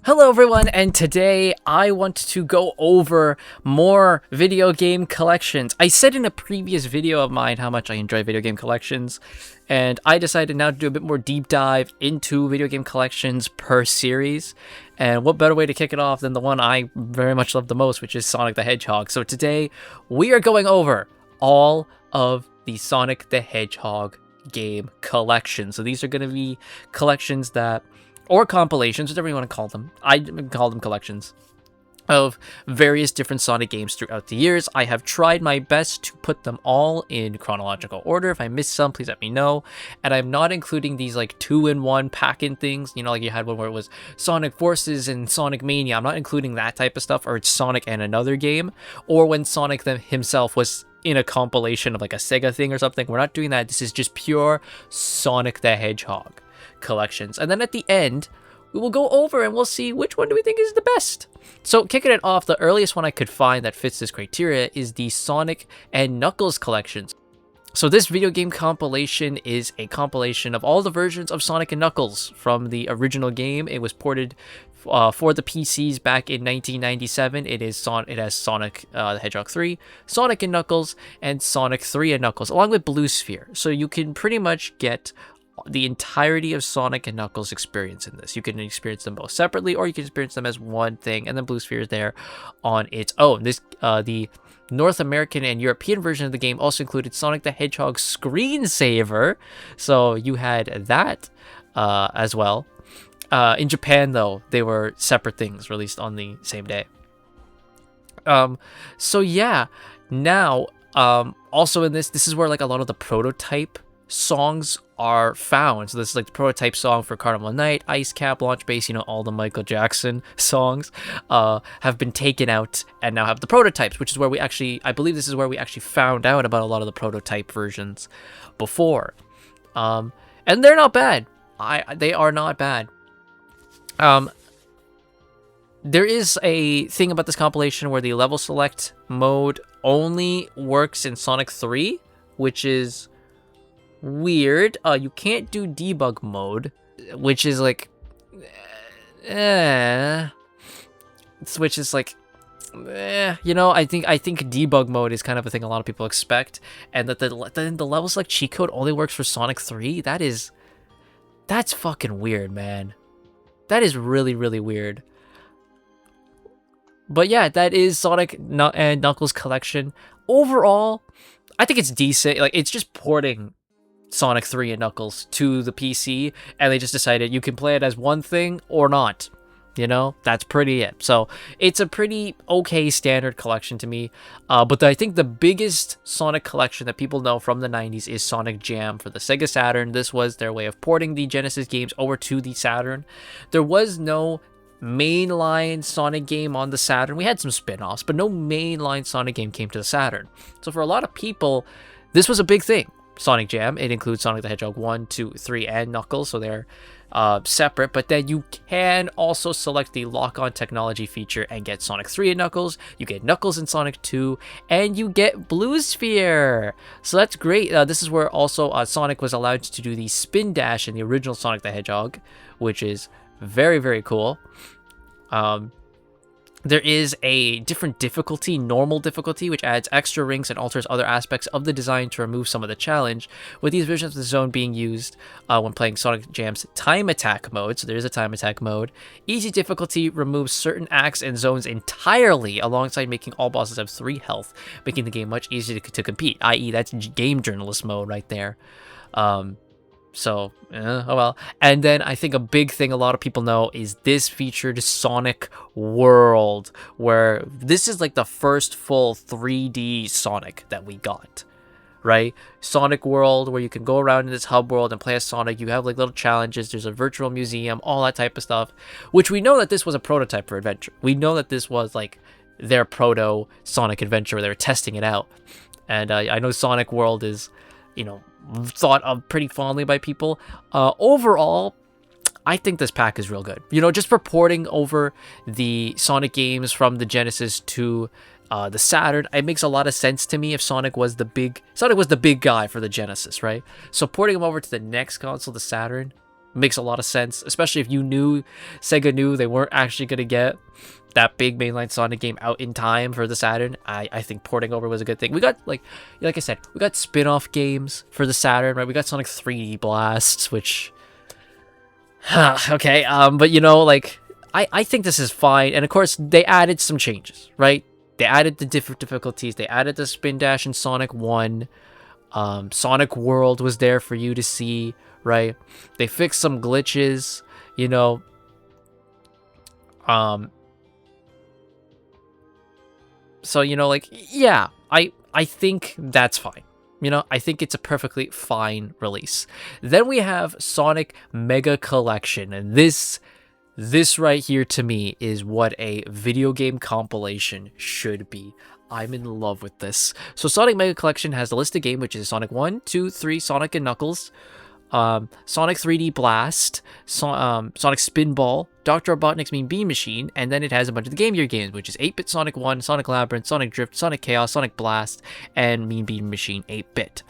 Hello everyone, and today I want to go over more video game collections. I said in a previous video of mine how much I enjoy video game collections, and I decided now to do a bit more deep dive into video game collections per series. And what better way to kick it off than the one I very much love the most, which is Sonic the Hedgehog. So today we are going over all of the Sonic the Hedgehog game collections. So these are going to be collections that, or compilations, whatever you want to call them. I call them collections of various different Sonic games throughout the years. I have tried my best to put them all in chronological order. If I missed some, please let me know. And I'm not including these like 2-in-1 pack-in things, you know, like you had one where it was Sonic Forces and Sonic Mania. I'm not including that type of stuff, or it's Sonic and another game, or when Sonic himself was in a compilation of like a Sega thing or something. We're not doing that. This is just pure Sonic the Hedgehog collections. And then at the end, we will go over and we'll see which one do we think is the best. So kicking it off, the earliest one I could find that fits this criteria is the Sonic and Knuckles collections. So this video game compilation is a compilation of all the versions of Sonic and Knuckles from the original game. It was ported for the PCs back in 1997. It has Sonic the Hedgehog 3, Sonic and Knuckles, and Sonic 3 and Knuckles, along with Blue Sphere. So you can pretty much get the entirety of Sonic and Knuckles experience in this. You can experience them both separately, or you can experience them as one thing, and then Blue Sphere is there on its own. The North American and European version of the game also included Sonic the Hedgehog Screensaver, so you had that as well. In Japan, though, they were separate things released on the same day. So yeah, now also in this is where like a lot of the prototype songs are found. So this is like the prototype song for Carnival Night, Ice Cap, Launch Base, you know, all the Michael Jackson songs have been taken out and now have the prototypes, which is where I believe this is where we actually found out about a lot of the prototype versions before. And they're not bad. They are not bad. There is a thing about this compilation where the level select mode only works in Sonic 3, which is weird. You can't do debug mode, which is like you know, I think debug mode is kind of a thing a lot of people expect, and that the level select cheat code only works for Sonic 3. That's fucking weird, man. That is really, really weird. But yeah, that is Sonic and Knuckles collection. Overall, I think it's decent. Like, it's just porting Sonic 3 and Knuckles to the PC, and they just decided you can play it as one thing or not. You know, that's pretty it. So it's a pretty okay standard collection to me. But I think the biggest Sonic collection that people know from the 90s is Sonic Jam for the Sega Saturn. This was their way of porting the Genesis games over to the Saturn. There was no mainline Sonic game on the Saturn. We had some spin-offs, but no mainline Sonic game came to the Saturn. So for a lot of people, this was a big thing. Sonic Jam, it includes Sonic the Hedgehog 1, 2, 3, and Knuckles, so they're separate, but then you can also select the lock-on technology feature and get Sonic 3 and Knuckles. You get Knuckles in Sonic 2, and you get Blue Sphere. So that's great. This is where also Sonic was allowed to do the spin dash in the original Sonic the Hedgehog, which is very, very cool. There is a different difficulty, normal difficulty, which adds extra rings and alters other aspects of the design to remove some of the challenge, with these versions of the zone being used when playing Sonic Jam's time attack mode. So there is a time attack mode. Easy difficulty removes certain acts and zones entirely, alongside making all bosses have 3 health, making the game much easier to compete, i.e. that's game journalist mode right there. So, oh well. And then I think a big thing a lot of people know is this featured Sonic World, where this is like the first full 3D Sonic that we got, right? Sonic World, where you can go around in this hub world and play as Sonic. You have like little challenges. There's a virtual museum, all that type of stuff, which we know that this was a prototype for Adventure. We know that this was like their proto Sonic Adventure where they were testing it out. And I know Sonic World is, you know, thought of pretty fondly by people. Overall, I think this pack is real good. You know, just for porting over the Sonic games from the Genesis to the Saturn, it makes a lot of sense to me if Sonic was the big guy for the Genesis, right? So porting him over to the next console, the Saturn, makes a lot of sense, especially if Sega knew they weren't actually going to get that big mainline Sonic game out in time for the Saturn. I think porting over was a good thing. We got, like I said, we got spin-off games for the Saturn, right? We got Sonic 3D Blast, which... okay, but like, I think this is fine. And of course, they added some changes, right? They added the different difficulties. They added the spin dash in Sonic 1. Sonic World was there for you to see, right? They fixed some glitches, so, like, yeah, I think that's fine. I think it's a perfectly fine release. Then we have Sonic Mega Collection, and this right here to me is what a video game compilation should be. I'm in love with this. So Sonic Mega Collection has the listed game, which is Sonic 1, 2, 3, Sonic and Knuckles, Sonic 3D Blast, Sonic Spinball, Dr. Robotnik's Mean Bean Machine, and then it has a bunch of the Game Gear games, which is 8-Bit Sonic 1, Sonic Labyrinth, Sonic Drift, Sonic Chaos, Sonic Blast, and Mean Bean Machine 8-Bit.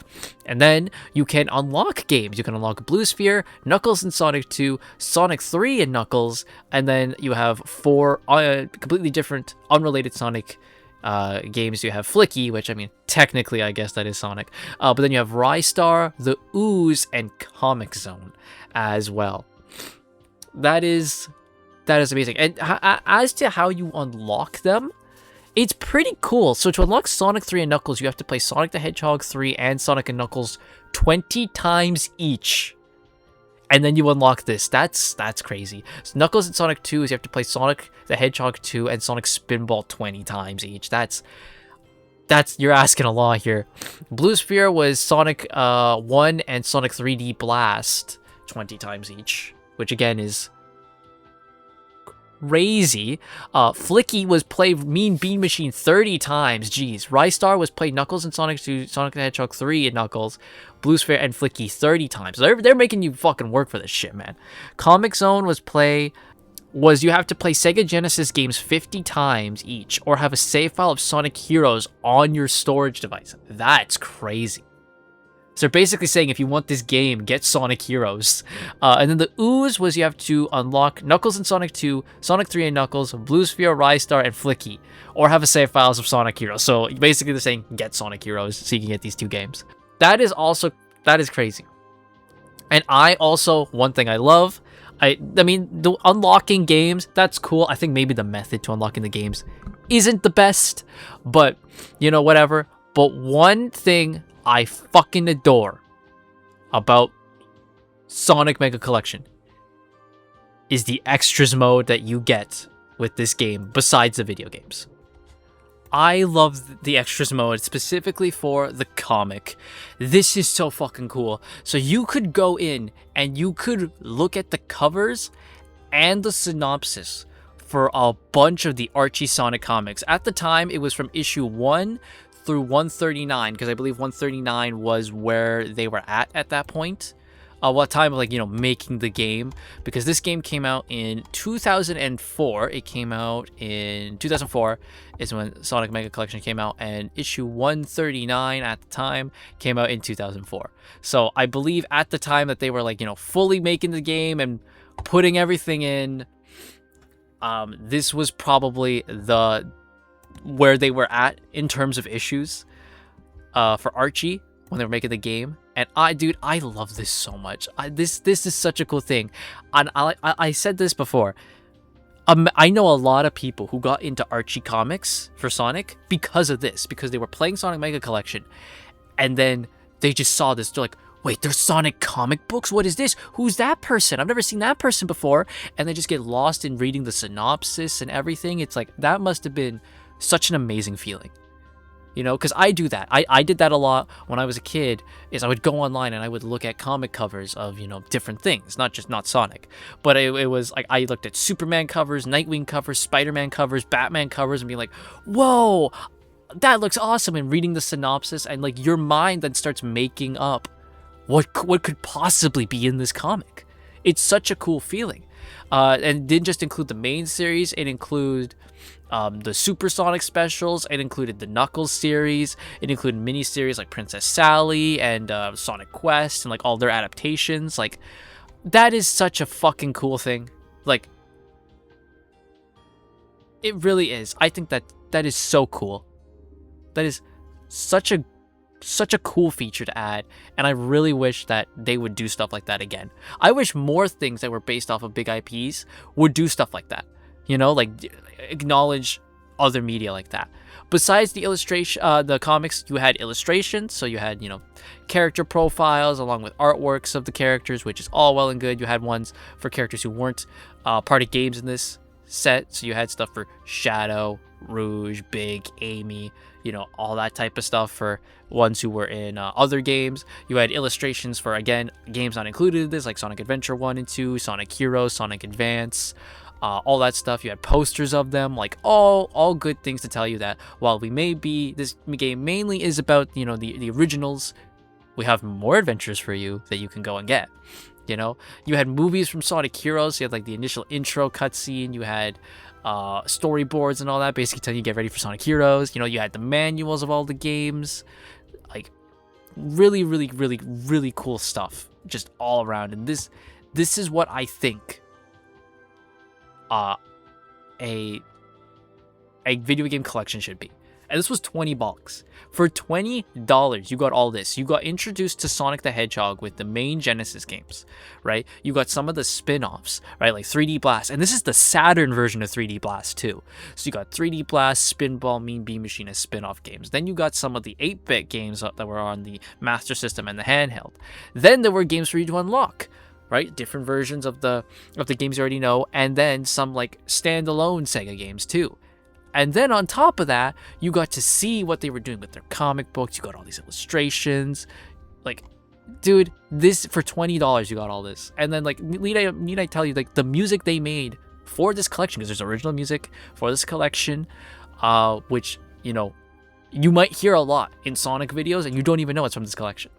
And then you can unlock games. You can unlock Blue Sphere, Knuckles and Sonic 2, Sonic 3 and Knuckles, and then you have 4 completely different, unrelated Sonic games. You have Flicky, which, I mean, technically I guess that is Sonic, but then you have Rystar, the Ooze, and Comic Zone as well. That is amazing. And as to how you unlock them, it's pretty cool. So to unlock Sonic 3 and Knuckles, you have to play Sonic the Hedgehog 3 and Sonic and Knuckles 20 times each, and then you unlock this. That's crazy. So Knuckles and Sonic 2 is you have to play Sonic the Hedgehog 2 and Sonic Spinball 20 times each. That's you're asking a lot here. Blue Sphere was Sonic 1 and Sonic 3D Blast 20 times each, which again is crazy. Flicky was play Mean Bean Machine 30 times. Jeez. Rystar was play Knuckles and Sonic 2, Sonic the Hedgehog 3 and Knuckles, Blue Sphere and Flicky 30 times. They're making you fucking work for this shit, man. Comic Zone was you have to play Sega Genesis games 50 times each, or have a save file of Sonic Heroes on your storage device. That's crazy. So they're basically saying, if you want this game, get Sonic Heroes. And then the Ooze was you have to unlock Knuckles and Sonic 2, Sonic 3 and Knuckles, Blue Sphere, Rystar, and Flicky, or have a save files of Sonic Heroes. So basically they're saying, get Sonic Heroes so you can get these 2 games. That is crazy. And one thing I love, I mean, the unlocking games, that's cool. I think maybe the method to unlocking the games isn't the best, but, whatever. But one thing I fucking adore about Sonic Mega Collection is the extras mode that you get with this game besides the video games. I love the extras mode specifically for the comic. This is so fucking cool. So you could go in and you could look at the covers and the synopsis for a bunch of the Archie Sonic comics. At the time, it was from issue 1 through 139, because I believe 139 was where they were at that point. What time of making the game, because this game came out in 2004. It came out in 2004 is when Sonic Mega Collection came out, and issue 139 at the time came out in 2004. So I believe at the time that they were fully making the game and putting everything in, this was probably where they were at in terms of issues for Archie when they were making the game. And I love this so much. This is such a cool thing. And I said this before. I know a lot of people who got into Archie comics for Sonic because of this, because they were playing Sonic Mega Collection, and then they just saw this. They're like, wait, there's Sonic comic books? What is this? Who's that person? I've never seen that person before. And they just get lost in reading the synopsis and everything. It's like, that must have been such an amazing feeling. Because I do that. I did that a lot when I was a kid, is I would go online and I would look at comic covers of, different things, not Sonic. But it was like, I looked at Superman covers, Nightwing covers, Spider-Man covers, Batman covers, and be like, whoa, that looks awesome. And reading the synopsis, and your mind then starts making up what could possibly be in this comic. It's such a cool feeling. And it didn't just include the main series, it included the Supersonic specials, it included the Knuckles series, it included mini-series like Princess Sally and Sonic Quest and all their adaptations. that is such a fucking cool thing. Like, it really is. I think that is so cool. That is such a cool feature to add, and I really wish that they would do stuff like that again. I wish more things that were based off of big IPs would do stuff like that. You know, like acknowledge other media like that. Besides the illustration, the comics, you had illustrations, so you had, you know, character profiles along with artworks of the characters, which is all well and good. You had ones for characters who weren't part of games in this set, so you had stuff for Shadow, Rouge, Big, Amy, you know, all that type of stuff for ones who were in other games. You had illustrations for, again, games not included in this, like Sonic Adventure 1 and 2, Sonic Heroes, Sonic Advance, all that stuff. You had posters of them, like all good things to tell you that while this game mainly is about, you know, the originals, we have more adventures for you that you can go and get. You know, you had movies from Sonic Heroes. You had like the initial intro cutscene. You had storyboards and all that, basically telling you get ready for Sonic Heroes. You know, you had the manuals of all the games. Like, really, really, really, really cool stuff just all around. And this is what I think a video game collection should be. And this was $20. For $20, you got all this. You got introduced to Sonic the Hedgehog with the main Genesis games, right? You got some of the spin-offs, right? Like 3D Blast. And this is the Saturn version of 3D Blast too. So you got 3D Blast, Spinball, Mean Bean Machine as spin-off games. Then you got some of the 8-bit games that were on the Master System and the handheld. Then there were games for you to unlock, right? Different versions of the games you already know. And then some like standalone Sega games too. And then on top of that, you got to see what they were doing with their comic books. You got all these illustrations. Like, dude, this for $20, you got all this. And then, like, need I tell you, like, the music they made for this collection, because there's original music for this collection, which, you know, you might hear a lot in Sonic videos, and you don't even know it's from this collection.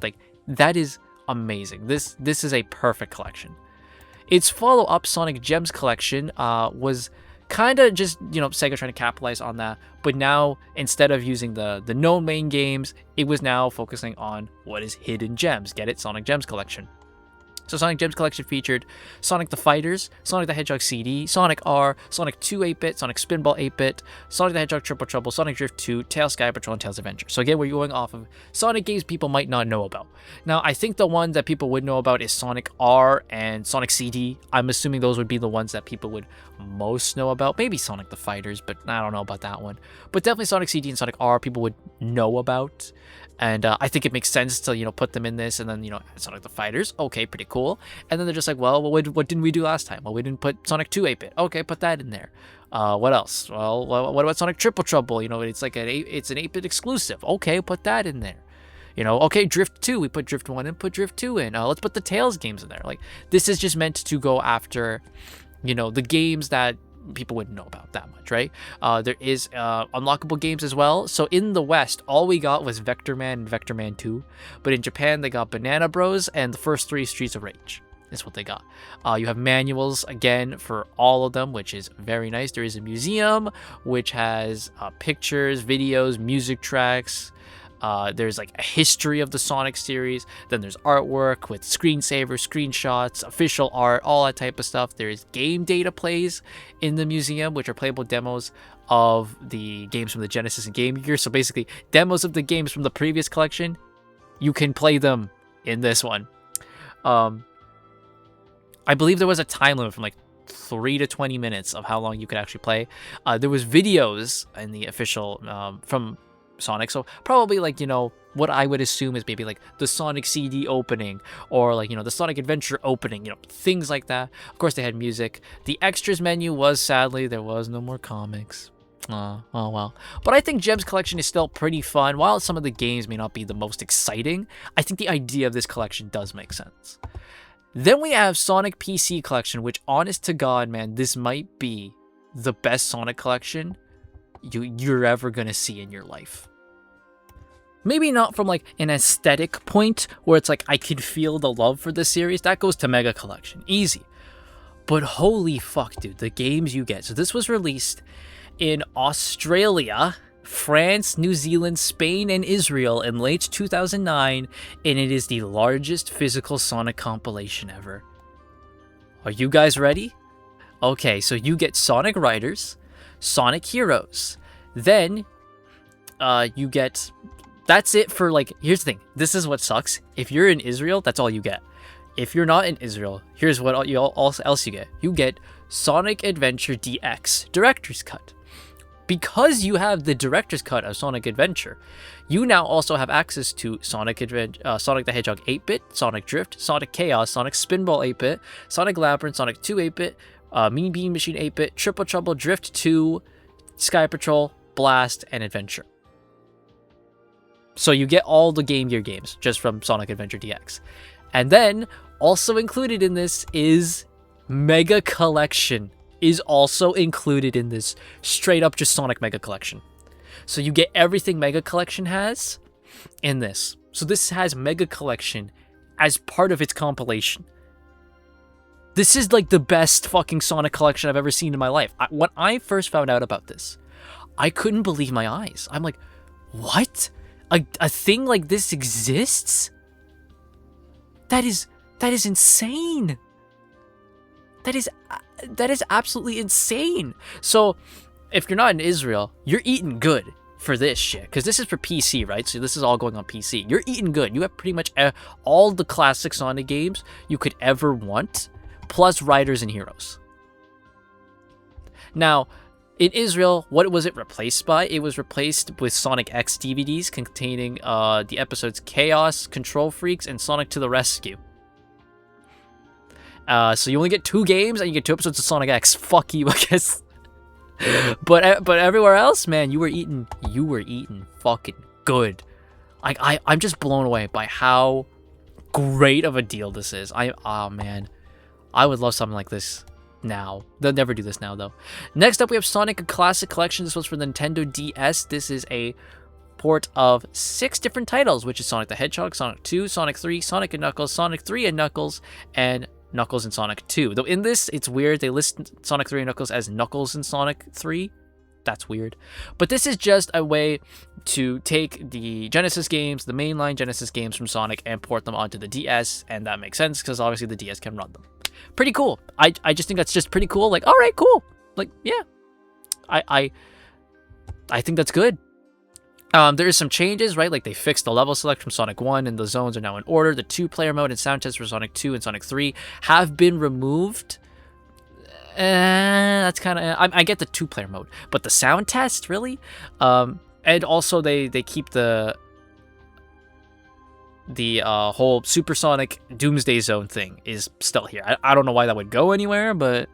Like, that is amazing. This is a perfect collection. Its follow-up, Sonic Gems collection, was kind of just, you know, Sega trying to capitalize on that, but now instead of using the known main games, it was now focusing on what is hidden gems. Get it? Sonic Gems collection. So Sonic Gems collection featured Sonic the Fighters, Sonic the Hedgehog CD, Sonic R, Sonic 2 8-bit, Sonic Spinball 8-bit, Sonic the Hedgehog Triple Trouble, Sonic Drift 2, Tails Sky Patrol, and Tails Adventure. So again, we're going off of Sonic games people might not know about. Now, I think the one that people would know about is Sonic R and Sonic CD. I'm assuming those would be the ones that people would most know about. Maybe Sonic the Fighters, but I don't know about that one. But definitely Sonic CD and Sonic R people would know about. And I think it makes sense to, you know, put them in this, and then, you know, Sonic the Fighters, okay, pretty cool. And then they're just like, well, what didn't we do last time? Well, we didn't put Sonic 2 8-bit. Okay, put that in there. What else? Well, what about Sonic Triple Trouble? You know, it's like it's an 8-bit exclusive. Okay, put that in there. You know, okay, Drift 2, we put Drift 1 and put Drift 2 in. Let's put the Tails games in there. Like, this is just meant to go after, you know, the games that people wouldn't know about that much, right? There is unlockable games as well. So in the West, all we got was Vector Man and Vector Man 2. But in Japan, they got Banana Bros. And the first 3 Streets of Rage. Is what they got. You have manuals, again, for all of them, which is very nice. There is a museum, which has pictures, videos, music tracks. There's like a history of the Sonic series. Then there's artwork with screensavers, screenshots, official art, all that type of stuff. There is game data plays in the museum, which are playable demos of the games from the Genesis and Game Gear. So basically, demos of the games from the previous collection, you can play them in this one. I believe there was a time limit from like 3 to 20 minutes of how long you could actually play. There was videos in the official from Sonic, so probably like, you know, what I would assume is maybe like the Sonic CD opening, or like, you know, the Sonic Adventure opening, you know, things like that. Of course, they had music. The extras menu was, sadly, there was no more comics. Oh well. But I think Gems collection is still pretty fun. While some of the games may not be the most exciting, I think the idea of this collection does make sense. Then we have Sonic PC collection, which, honest to God, man, this might be the best Sonic collection you're ever gonna see in your life. Maybe not from like an aesthetic point where it's like I could feel the love for this series. That goes to Mega Collection, easy. But holy fuck, dude, the games you get. So this was released in Australia France, New Zealand, Spain, and Israel in late 2009, and it is the largest physical Sonic compilation ever. Are you guys ready? Okay, so you get Sonic Riders, Sonic Heroes, then you get... That's it for, like, here's the thing. This is what sucks. If you're in Israel, that's all you get. If you're not in Israel, here's what else you get. You get Sonic Adventure DX Director's Cut. Because you have the Director's Cut of Sonic Adventure, you now also have access to Sonic the Hedgehog 8-bit, Sonic Drift, Sonic Chaos, Sonic Spinball 8-bit, Sonic Labyrinth, Sonic 2 8-bit, Mean Bean Machine 8-bit, Triple Trouble, Drift 2, Sky Patrol, Blast, and Adventure. So you get all the Game Gear games just from Sonic Adventure DX. And then, also included in this is Mega Collection is also included in this. Straight up just Sonic Mega Collection. So you get everything Mega Collection has in this. So this has Mega Collection as part of its compilation. This is like the best fucking Sonic collection I've ever seen in my life. When I first found out about this, I couldn't believe my eyes. I'm like, what? A thing like this exists? That is insane. That is absolutely insane. So, if you're not in Israel, you're eating good for this shit, because this is for PC, right? So this is all going on PC. You're eating good. You have pretty much all the classic Sonic games you could ever want, plus Riders and Heroes. Now, in Israel, what was it replaced by? It was replaced with Sonic X DVDs containing the episodes Chaos, Control Freaks, and Sonic to the Rescue. So you only get 2 games, and you get 2 episodes of Sonic X. Fuck you, I guess. but everywhere else, man, you were eating fucking good. I'm just blown away by how great of a deal this is. Oh man, I would love something like this now. They'll never do this now though. Next up, we have Sonic Classic Collection. This was for the Nintendo DS. This is a port of 6 different titles, which is Sonic the Hedgehog, Sonic 2, Sonic 3, Sonic and Knuckles, Sonic 3 and Knuckles, and Knuckles and Sonic 2. Though in this, it's weird. They list Sonic 3 and Knuckles as Knuckles and Sonic 3. That's weird. But this is just a way to take the Genesis games, the mainline Genesis games from Sonic, and port them onto the DS, and that makes sense because obviously the DS can run them. Pretty cool. I just think that's just pretty cool. Like, all right, cool. Like, yeah. I think that's good. There is some changes, right? Like they fixed the level select from Sonic 1 and the zones are now in order. The 2-player mode and sound test for Sonic 2 and Sonic 3 have been removed. That's kind of... I get the 2-player mode, but the sound test, really? And also they keep the whole Supersonic Doomsday Zone thing is still here. I don't know why that would go anywhere, but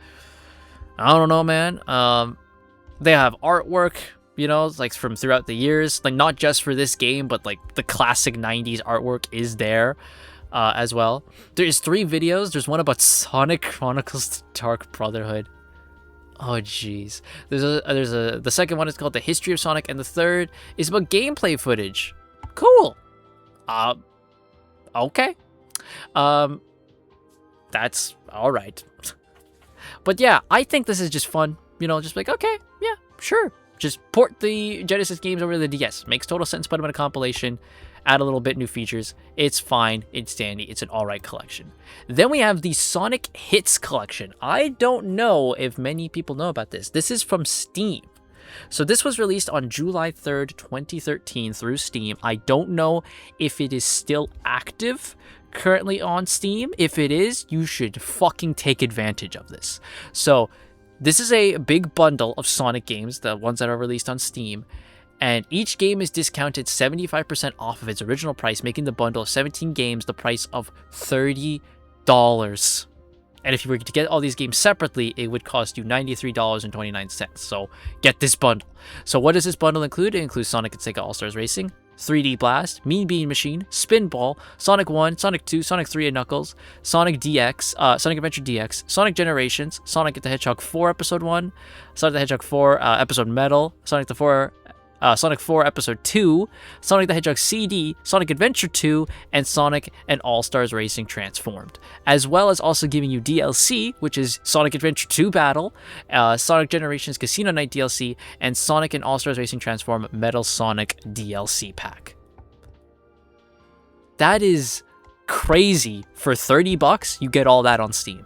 I don't know, man. They have artwork, you know, like from throughout the years, like not just for this game, but like the classic 90s artwork is there as well. There's 3 videos. There's one about Sonic Chronicles Dark Brotherhood. Oh jeez. The second one is called The History of Sonic, and the third is about gameplay footage. Cool. Okay. That's all right. But yeah, I think this is just fun. You know, just like, okay, yeah, sure. Just port the Genesis games over to the DS. Makes total sense, put them in a compilation, add a little bit new features. It's fine, it's dandy, it's an alright collection. Then we have the Sonic Hits collection. I don't know if many people know about this. This is from Steam. So this was released on July 3rd, 2013 through Steam. I don't know if it is still active currently on Steam. If it is, you should fucking take advantage of this. So this is a big bundle of Sonic games, the ones that are released on Steam, and each game is discounted 75% off of its original price, making the bundle of 17 games the price of $30. And if you were to get all these games separately, it would cost you $93.29. So get this bundle. So what does this bundle include? It includes Sonic and Sega All-Stars Racing, 3D Blast, Mean Bean Machine, Spinball, Sonic 1, Sonic 2, Sonic 3 and Knuckles, Sonic DX, Sonic Adventure DX, Sonic Generations, Sonic the Hedgehog 4 Episode 1, Sonic the Hedgehog 4 Episode Metal, Sonic the Sonic 4 Episode 2, Sonic the Hedgehog CD, Sonic Adventure 2, and Sonic and All-Stars Racing Transformed, as well as also giving you DLC, which is Sonic Adventure 2 Battle, Sonic Generations Casino Night DLC, and Sonic and All-Stars Racing Transform Metal Sonic DLC pack. That is crazy. For $30, you get all that on Steam.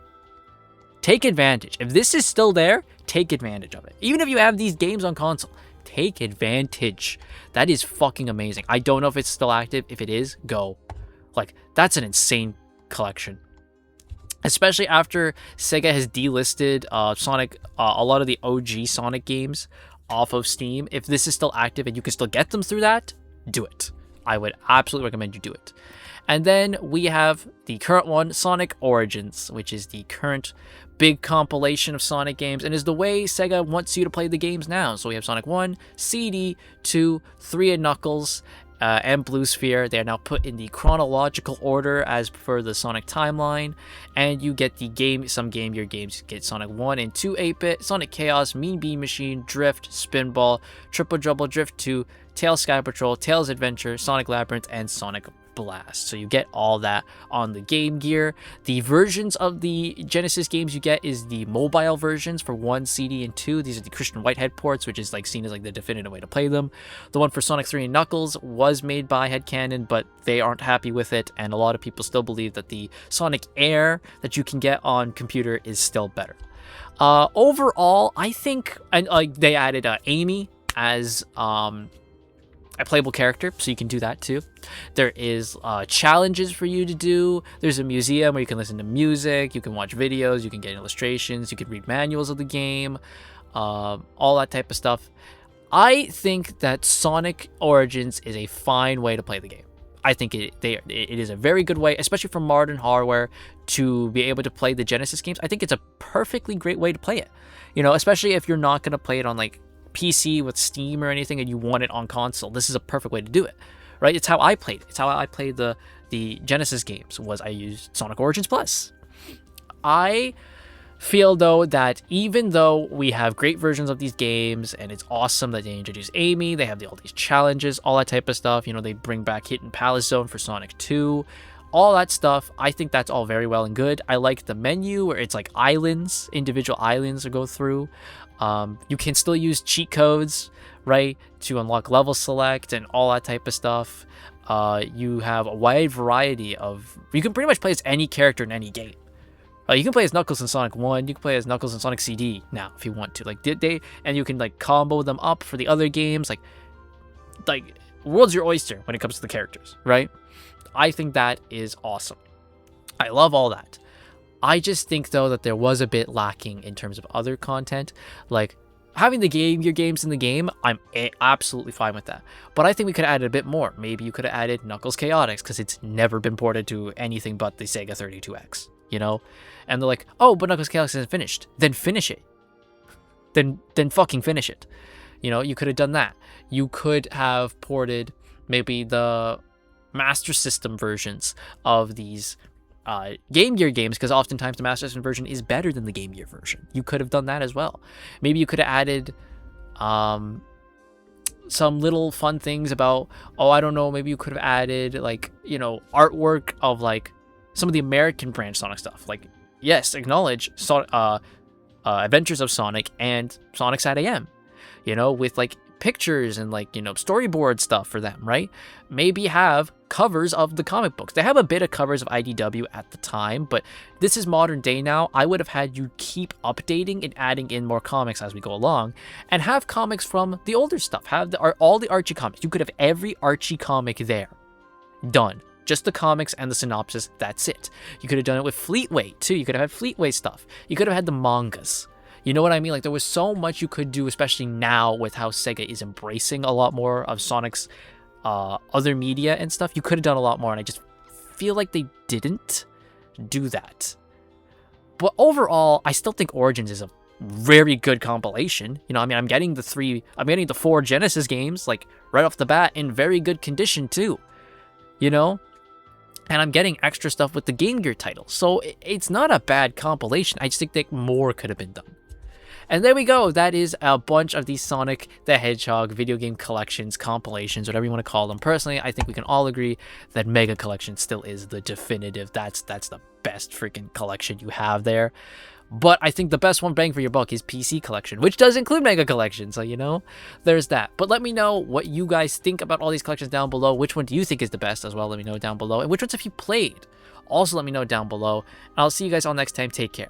Take advantage. If this is still there, take advantage of it. Even if you have these games on console, take advantage. That is fucking amazing. I don't know if it's still active. If it is, go. Like, that's an insane collection. Especially after Sega has delisted Sonic, a lot of the OG Sonic games off of Steam. If this is still active and you can still get them through that, do it. I would absolutely recommend you do it. And then we have the current one, Sonic Origins, which is the current big compilation of Sonic games and is the way Sega wants you to play the games now. So we have Sonic 1, CD, 2, 3 and Knuckles, and Blue Sphere. They are now put in the chronological order as per the Sonic timeline, and you get the Game Gear games. You get Sonic 1 and 2 8-bit, Sonic Chaos, Mean Bean Machine, Drift, Spinball, Triple Trouble Drift 2, Tails Sky Patrol, Tails Adventure, Sonic Labyrinth, and Sonic Blast. So you get all that on the Game Gear. The versions of the Genesis games you get is the mobile versions for 1, CD, and 2. These are the Christian Whitehead ports, which is like seen as like the definitive way to play them. The one for Sonic 3 and Knuckles was made by Headcanon, but they aren't happy with it, and a lot of people still believe that the Sonic Air that you can get on computer is still better. Overall, I think, and like they added Amy as a playable character, so you can do that too. There is challenges for you to do. There's a museum where you can listen to music, you can watch videos, you can get illustrations, you can read manuals of the game, all that type of stuff. I think that Sonic Origins is a fine way to play the game. I think it is a very good way, especially for modern hardware, to be able to play the Genesis games. I think it's a perfectly great way to play it. You know, especially if you're not going to play it on like PC with Steam or anything and you want it on console. This is a perfect way to do it, right? It's how I played it. It's how I played the Genesis games, was I used Sonic Origins Plus. I feel though that even though we have great versions of these games and it's awesome that they introduce Amy, they have all these challenges, all that type of stuff, you know, they bring back Hidden Palace Zone for Sonic 2, all that stuff, I think that's all very well and good. I like the menu where it's like islands, individual islands to go through. You can still use cheat codes, right, to unlock level select and all that type of stuff. You have a wide variety of... You can pretty much play as any character in any game. You can play as Knuckles in Sonic 1. You can play as Knuckles in Sonic CD now if you want to. Like, and you can like combo them up for the other games. Like world's your oyster when it comes to the characters, right? I think that is awesome. I love all that. I just think, though, that there was a bit lacking in terms of other content. Like, having your games in the game, I'm absolutely fine with that. But I think we could have added a bit more. Maybe you could have added Knuckles Chaotix, because it's never been ported to anything but the Sega 32X, you know? And they're like, oh, but Knuckles Chaotix isn't finished. Then finish it. Then fucking finish it. You know, you could have done that. You could have ported maybe the Master System versions of these Game Gear games, because oftentimes the Master System version is better than the Game Gear version. You could have done that as well. Maybe you could have added some little fun things about, oh, I don't know, maybe you could have added, like, you know, artwork of like some of the American branch Sonic stuff. Like, yes, acknowledge Adventures of Sonic and Sonic Sat AM, you know, with like pictures and like, you know, storyboard stuff for them, right? Maybe have covers of the comic books. They have a bit of covers of IDW at the time, but this is modern day now. I would have had you keep updating and adding in more comics as we go along, and have comics from the older stuff. Have all the Archie comics. You could have every Archie comic there. Done. Just the comics and the synopsis, that's it. You could have done it with Fleetway too. You could have had Fleetway stuff. You could have had the mangas. You know what I mean? Like, there was so much you could do, especially now with how Sega is embracing a lot more of Sonic's other media and stuff. You could have done a lot more, and I just feel like they didn't do that. But overall, I still think Origins is a very good compilation. You know, I mean, I'm getting the 4 Genesis games, like, right off the bat in very good condition too. You know? And I'm getting extra stuff with the Game Gear titles. So it's not a bad compilation. I just think that more could have been done. And there we go. That is a bunch of these Sonic the Hedgehog video game collections, compilations, whatever you want to call them. Personally, I think we can all agree that Mega Collection still is the definitive. That's the best freaking collection you have there. But I think the best one bang for your buck is PC Collection, which does include Mega Collection. So, you know, there's that. But let me know what you guys think about all these collections down below. Which one do you think is the best as well? Let me know down below. And which ones have you played? Also, let me know down below. And I'll see you guys all next time. Take care.